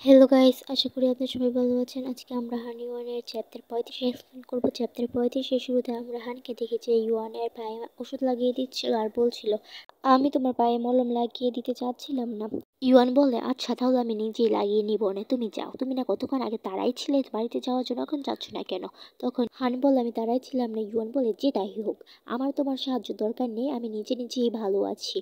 Hello guys, আশা করি আপনারা সবাই ভালো আছেন। আজকে আমরা হানি ওয়ানের চ্যাপ্টার 35 এক্সপ্লেন করবো। চ্যাপ্টার 35 এর শুরুতে আমরা হানকে দেখি যে ইউয়ানের পায়ে ওষুধ লাগিয়ে দিচ্ছিল আর বলছিল, আমি তোমার পায়ে মলম লাগিয়ে দিতে চাচ্ছিলাম না। ইউয়ান বলে, আচ্ছা তাহলে আমি নিজেই লাগিয়ে নিব না, তুমি যাও। তুমি না কতক্ষণ আগে তারাই ছিলে বাড়িতে যাওয়ার জন্য, এখন যাচ্ছ না কেন? তখন হান বলে, আমি তারাই ছিলাম না। ইউয়ান বলে, যে তাই হোক, আমার তোমার সাহায্য দরকার নেই, আমি নিজে নিজেই ভালো আছি।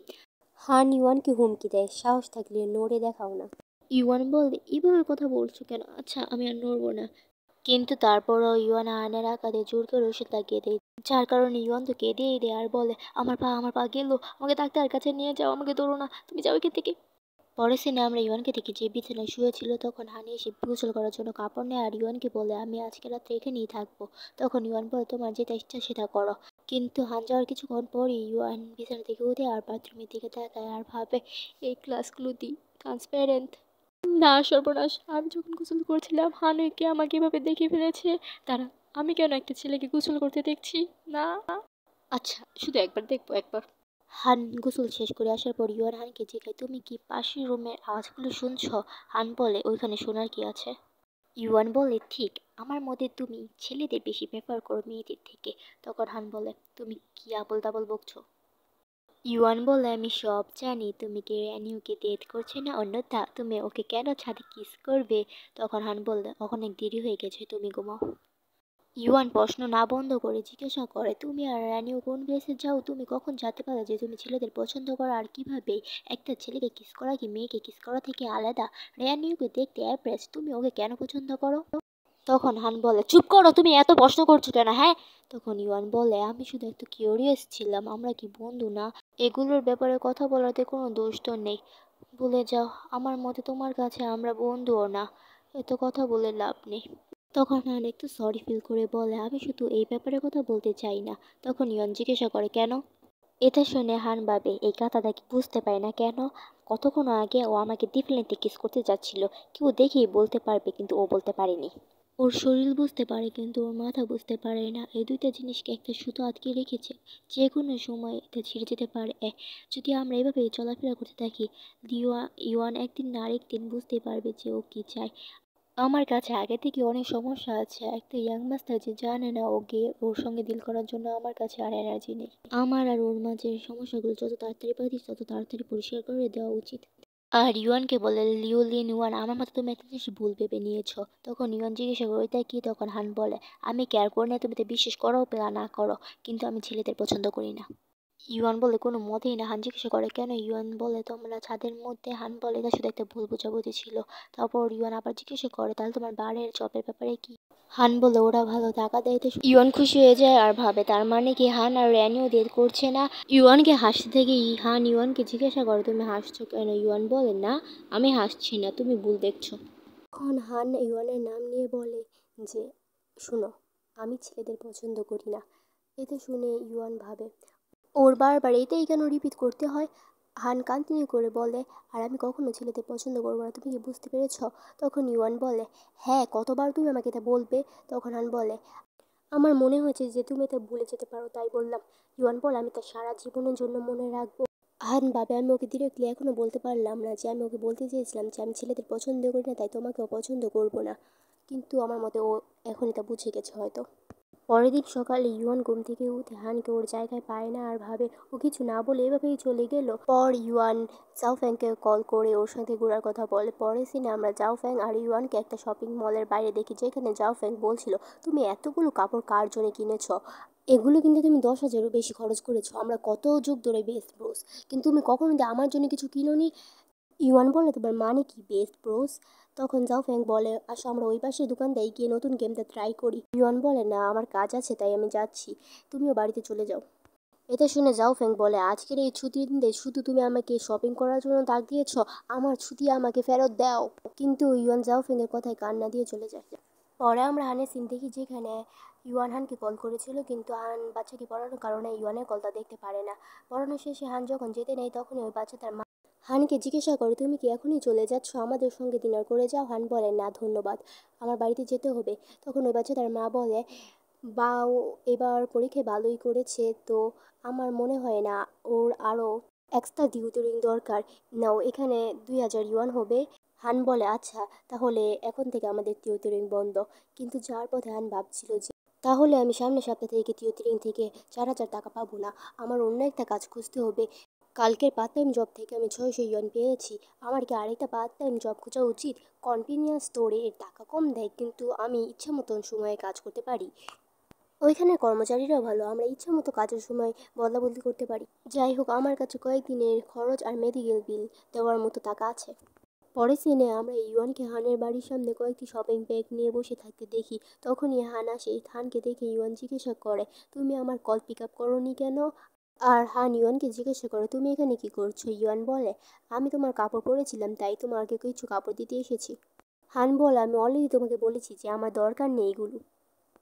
হান ইউয়ানকে হুমকি দেয়, সাহস থাকলে নড়ে দেখাও না। ইউয়ান বলে, এভাবে কথা বলছো কেন? আচ্ছা আমি আর নড়বো না। কিন্তু তারপরও ইউয়ান হানের কাঁধে জোর করে ওষুধ লাগিয়ে দেয়, যার কারণে ইউয়ান তো কেঁদেই দেয় আর বলে, আমার পা গেল, আমাকে ডাক্তারের কাছে নিয়ে যাও, আমাকে ধরো না, তুমি যাও এখান থেকে। পরের সিনে আমরা ইউয়ানকে দেখি যে বিছানায় শুয়েছিল। তখন হানি এসে গোসল করার জন্য কাপড় নেয় আর ইউয়ানকে বলে, আমি আজকে রাত্রে এখানেই থাকবো। তখন ইউয়ান বলে, তোমার যেটা ইচ্ছা সেটা করো। কিন্তু হান যাওয়ার কিছুক্ষণ পরই ইউয়ান বিছানা থেকে উঠে আর বাথরুমের দিকে তাকায় আর ভাবে, এই ক্লাসগুলো দি ট্রান্সপারেন্ট। না সর্বনাশ, আমি যখন গোসল করছিলাম হানুকে আমাকে এভাবে দেখে ফেলেছে। তারা, আমি কেন একটা ছেলেকে গোসল করতে দেখছি? না, আচ্ছা শুধু একবার দেখবো, একবার। হান গোসল শেষ করে আসার পর ইউয়ান হানকে জিজ্ঞাসা, তুমি কি পাশের রুমের আওয়াজগুলো শুনছো? হান বলে, ওইখানে শোনার কি আছে? ইউয়ান বলে, ঠিক আমার মতে তুমি ছেলেদের বেশি প্রেফার করো মেয়েদের থেকে। তখন হান বলে, তুমি কি আবল তাবল বকছো? ইউয়ান বলে, আমি সব জানি। তুমি কি র্যানিউকে ডেট করছে না? অন্যথা তুমি ওকে কেন ছাদে কিস করবে? তখন হান বললে, অনেক দেরি হয়ে গেছে, তুমি ঘুমাও। ইউয়ান প্রশ্ন না বন্ধ করে জিজ্ঞাসা করে, তুমি আর র্যানিও কোন প্লেসে যাও? তুমি কখন জানতে পারো যে তুমি ছেলেদের পছন্দ করো? আর কিভাবে? একটা ছেলেকে কিস করা কি মেয়েকে কিস করা থেকে আলাদা? র্যানিওকে দেখতে অ্যাপ্রেস, তুমি ওকে কেন পছন্দ করো? তখন হান বলে, চুপ করো, তুমি এত প্রশ্ন করছো কেন, হ্যাঁ? তখন ইউয়ান বলে, আমি শুধু একটু কিউরিয়াস ছিলাম, আমরা কি বন্ধু না? এগুলোর ব্যাপারে কথা বলাতে কোনো দোষ তো নেই। ভুলে যাও, আমার মতে তোমার কাছে আমরা বন্ধুও না, এত কথা বলে লাভ নেই। তখন হান একটু সরি ফিল করে বলে, আমি শুধু এই ব্যাপারে কথা বলতে চাই না। তখন ইউয়ান জিজ্ঞাসা করে, কেন? এটা শুনে হান ভাবে, এই কথাটা কি বুঝতে পারে না কেন? কতক্ষণ আগে ও আমাকে ডিফারেন্টলি কিস করতে যাচ্ছিল, কেউ দেখেই বলতে পারবে কিন্তু ও বলতে পারেনি। ওর শরীর বুঝতে পারে কিন্তু ওর মাথা বুঝতে পারে না। এই দুইটা জিনিসকে একটা সুতো আটকে রেখেছে, যে কোনো সময় এটা ছিঁড়ে যেতে পারে। যদি আমরা এভাবেই চলাফেরা করতে থাকি, ইউয়ান একদিন না আরেকদিন বুঝতে পারবে যে ও কি চায়। আমার কাছে আগে থেকে অনেক সমস্যা আছে। একটা ইয়াং মাস্টার যে জানে না, ওকে ওর সঙ্গে ডিল করার জন্য আমার কাছে আর এনার্জি নেই। আমার আর ওর মাঝে সমস্যাগুলো যত তাড়াতাড়ি পারিস তত তাড়াতাড়ি পরিষ্কার করে দেওয়া উচিত। আর ইউয়ানকে বলে, লিওলিন ইউয়ান, আমার মতো তুমি একটা জিনিস ভুল ভেবে নিয়েছো। তখন ইউয়ান জিজ্ঞাসা করে, ওইটা কি? তখন হান বলে, আমি কেয়ার করি না তুমি তো বিশ্বাস করো বা না করো, কিন্তু আমি ছেলেদের পছন্দ করি না। ইউয়ান বলে, কোনো মতেই না। হান জিজ্ঞাসা করে, কেন? ইউয়ান বলে, তোমরা ছাদের মধ্যে। হান বলে, এটা শুধু একটা ভুল বোঝাবুঝি ছিল। তারপর ইউয়ান আবার জিজ্ঞাসা করে, তাহলে তোমার বারের জবের ব্যাপারে কি? হান বলে, ওরা ভালো টাকা দেয় তো। ইউয়ান খুশি হয়ে যায় আর ভাবে, তার মানে কি হান আর র্যানিও ডেট করছে না? ইউয়ানকে হাসতে থেকে হান ইউয়ানকে জিজ্ঞাসা করে, তুমি হাসছো কেন? ইউয়ান বলে, না আমি হাসছি না, তুমি ভুল দেখছো। তখন হান ইউয়ানের নাম নিয়ে বলে যে, শুনো, আমি ছেলেদের পছন্দ করি না। এটা শুনে ইউয়ান ভাবে, ওর বারবার এটাই কেন রিপিট করতে হয়? হান কন্টিনিউ করে বলে, আর আমি কখনো ছেলেদের পছন্দ করবো না, তুমি কি বুঝতে পেরেছ? তখন ইউয়ান বলে, হ্যাঁ, কতবার তুমি আমাকে এটা বলবে? তখন হান বলে, আমার মনে হয়েছে যে তুমি এটা ভুলে যেতে পারো, তাই বললাম। ইউয়ান বলে, আমি তা সারা জীবনের জন্য মনে রাখবো। হান ভাবে, আমি ওকে ডিরেক্টলি এখনো বলতে পারলাম না যে আমি ওকে বলতে চেয়েছিলাম যে আমি ছেলেদের পছন্দ করি না, তাই তোমাকেও পছন্দ করবো না। কিন্তু আমার মতে ও এখন এটা বুঝে গেছে হয়তো। পরের দিন সকালে ইউয়ান ঘুম থেকে উঠে হানকে ওর জায়গায় পায় না আর ভাবে, ও কিছু না বলে এভাবেই চলে গেল। পর ইউয়ান জাওফ্যাংকে কল করে ওর সাথে ঘোরার কথা বলে। পরের সিনে আমরা জাওফ্যাং আর ইউয়ানকে একটা শপিং মলের বাইরে দেখি, যেখানে জাওফ্যাং বলছিল, তুমি এতগুলো কাপড় কার জন্য কিনেছ? এগুলো কিন্তু তুমি 10,000-এরও বেশি খরচ করেছো, আমরা কত যুগ ধরে বেস্ট ব্রোস, কিন্তু তুমি কখনো আমার জন্য কিছু কিনোনি। ইউয়ান বলে, তোমার মানে কি বেস্ট ব্রোস? তখন জাওফ্যাং বলে, আসো আমরা ওই পাশের দোকানটায় গিয়ে নতুন গেমটা ট্রাই করি। ইউয়ান বলে, না আমার কাজ আছে তাই আমি যাচ্ছি, তুমিও বাড়িতে চলে যাও। এটা শুনে জাওফ্যাং বলে, আজকের এই ছুটির দিনে শুধু তুমি আমাকে শপিং করার জন্য ডাক দিয়েছ, আমার ছুটি আমাকে ফেরত দাও। কিন্তু ইউয়ান জাওফ্যাংয়ের কথায় কান না দিয়ে চলে যায়। পরে আমরা হানের সিন দেখি, যেখানে ইউয়ান হানকে কল করেছিল, কিন্তু হান বাচ্চাকে পড়ানোর কারণে ইউয়ানের কলটা দেখতে পারে না। পড়ানো শেষে হান যখন যেতে নেয়, তখনই ওই বাচ্চা তার হানকে জিজ্ঞাসা করে, তুমি কি এখনই চলে যাচ্ছ? আমাদের সঙ্গে ডিনার করে যাও। হান বলে, না ধন্যবাদ, আমার বাড়িতে যেতে হবে। তখন ওই বাচ্চা তার মা বলে, বা ও এবার পরীক্ষায় ভালোই করেছে, তো আমার মনে হয় না ওর আরও এক্সট্রা টিউটরিং দরকার। নাও, এখানে 2,000 ইউয়ান হবে। হান বলে, আচ্ছা তাহলে এখন থেকে আমাদের টিউটরিং বন্ধ। কিন্তু যাওয়ার পথে হান ভাবছিল যে তাহলে আমি সামনের সপ্তাহ থেকে টিউটরিং থেকে 4,000 টাকা পাবো না, আমার অন্য একটা কাজ খুঁজতে হবে। কালকের পার্ট টাইম জব থেকে আমি 600 ইয়ন পেয়েছি, আমার কি আরেকটা পার্ট টাইম জব খোঁজা উচিত? কনভিনিয়েন্স স্টোরে এর টাকা কম দেয়, কিন্তু আমি ইচ্ছা মতন সময়ে কাজ করতে পারি। ওইখানে কর্মচারীরাও ভালো, আমরা ইচ্ছা মতো কাজের সময় বদলা বদলি করতে পারি। যাই হোক, আমার কাছে কয়েকদিনের খরচ আর মেডিকেল বিল দেওয়ার মতো টাকা আছে। পরের সিনে আমরা ইউয়ানকে হানের বাড়ির সামনে কয়েকটি শপিং ব্যাগ নিয়ে বসে থাকতে দেখি। তখনই হান আসে। হানকে দেখে ইউয়ান জিজ্ঞাসা করে, তুমি আমার কল পিক আপ করোনি কেন? আর হান ইউয়ানকে জিজ্ঞাসা করে, তুমি এখানে কি করছো? ইউয়ান বলে, আমি তোমার কাপড় পরেছিলাম তাই তোমাকে কিছু কাপড় দিতে এসেছি। হান বলে, আমি অলরেডি তোমাকে বলেছি যে আমার দরকার নেই এগুলো।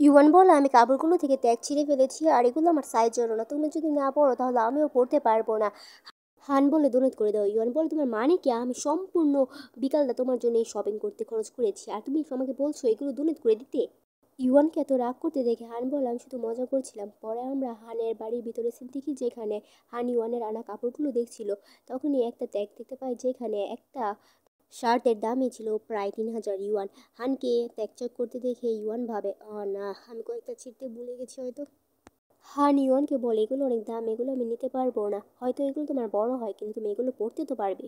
ইউয়ান বলে, আমি কাপড়গুলো থেকে ট্যাগ ছিঁড়ে ফেলেছি আর এগুলো আমার সাইজ হলো না, তুমি যদি না পড়ো তাহলে আমিও পড়তে পারবো না। হান বলে, ডোনেট করে দাও। ইউয়ান বলে, তোমার মানে কি? আমি সম্পূর্ণ বিকালটা তোমার জন্য এই শপিং করতে খরচ করেছি আর তুমি আমাকে বলছো এগুলো ডোনেট করে দিতে? ইউয়ানকে এত রাগ করতে দেখে হান বলে, আমি শুধু মজা করছিলাম। পরে আমরা হানের বাড়ির ভিতরে সিন দেখি যেখানে হান ইউয়ানের আনা কাপড়গুলো দেখছিল। তখনই একটা ট্যাগ দেখতে পাই যেখানে একটা শার্টের দামই ছিল প্রায় 3,000 ইউয়ান। হানকে ট্যাগ চেক করতে দেখে ইউয়ান ভাবে, না, আমি কয়েকটা ছিঁড়তে ভুলে গেছি হয়তো। হান ইউয়ানকে বলে, এগুলো অনেক দাম, এগুলো আমি নিতে পারবো না, হয়তো এগুলো তোমার বড় হয় কিন্তু তুমি এগুলো পড়তে তো পারবে।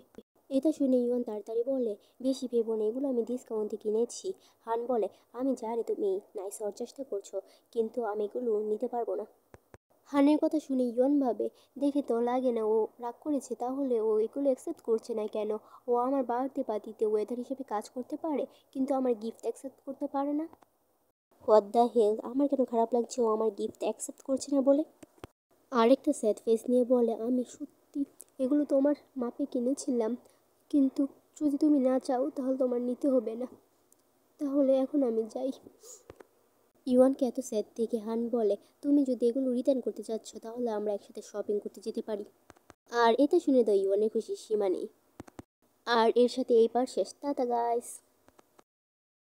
এটা শুনে ইউয়ান তাড়াতাড়ি বলে, বেশি ভেবো না, এগুলো আমি ডিসকাউন্টে কিনেছি। হান বলে, আমি জানি তুমি নাইস হওয়ার চেষ্টা করছো, কিন্তু আমি এগুলো নিতে পারবো না। হানের কথা শুনে ইয়ন ভাবে, দেখে তো লাগে না ও রাগ করেছে, তাহলে ও এগুলো অ্যাকসেপ্ট করছে না কেন? ও আমার বার্থডে পার্টিতে ওয়েটার হিসেবে কাজ করতে পারে, কিন্তু আমার গিফট অ্যাকসেপ্ট করতে পারে না। হোয়াট দ্য হেল, আমার কেন খারাপ লাগছে ও আমার গিফট অ্যাকসেপ্ট করছে না বলে। আরেকটা স্যাড ফেস নিয়ে বলে, আমি সত্যি এগুলো তোমার মাপে কিনেছিলাম, কিন্তু যদি তুমি না চাও তাহলে তোমার নিতে হবে না, তাহলে এখন আমি যাই। ইওয়ানকে এত স্যাড দেখে হান বলে, তুমি যদি এগুলো রিটার্ন করতে চাচ্ছ তাহলে আমরা একসাথে শপিং করতে যেতে পারি। আর এটা শুনে তো ইওয়ানের খুশির সীমা নেই। আর এর সাথে এই পার শেষ। Tata guys.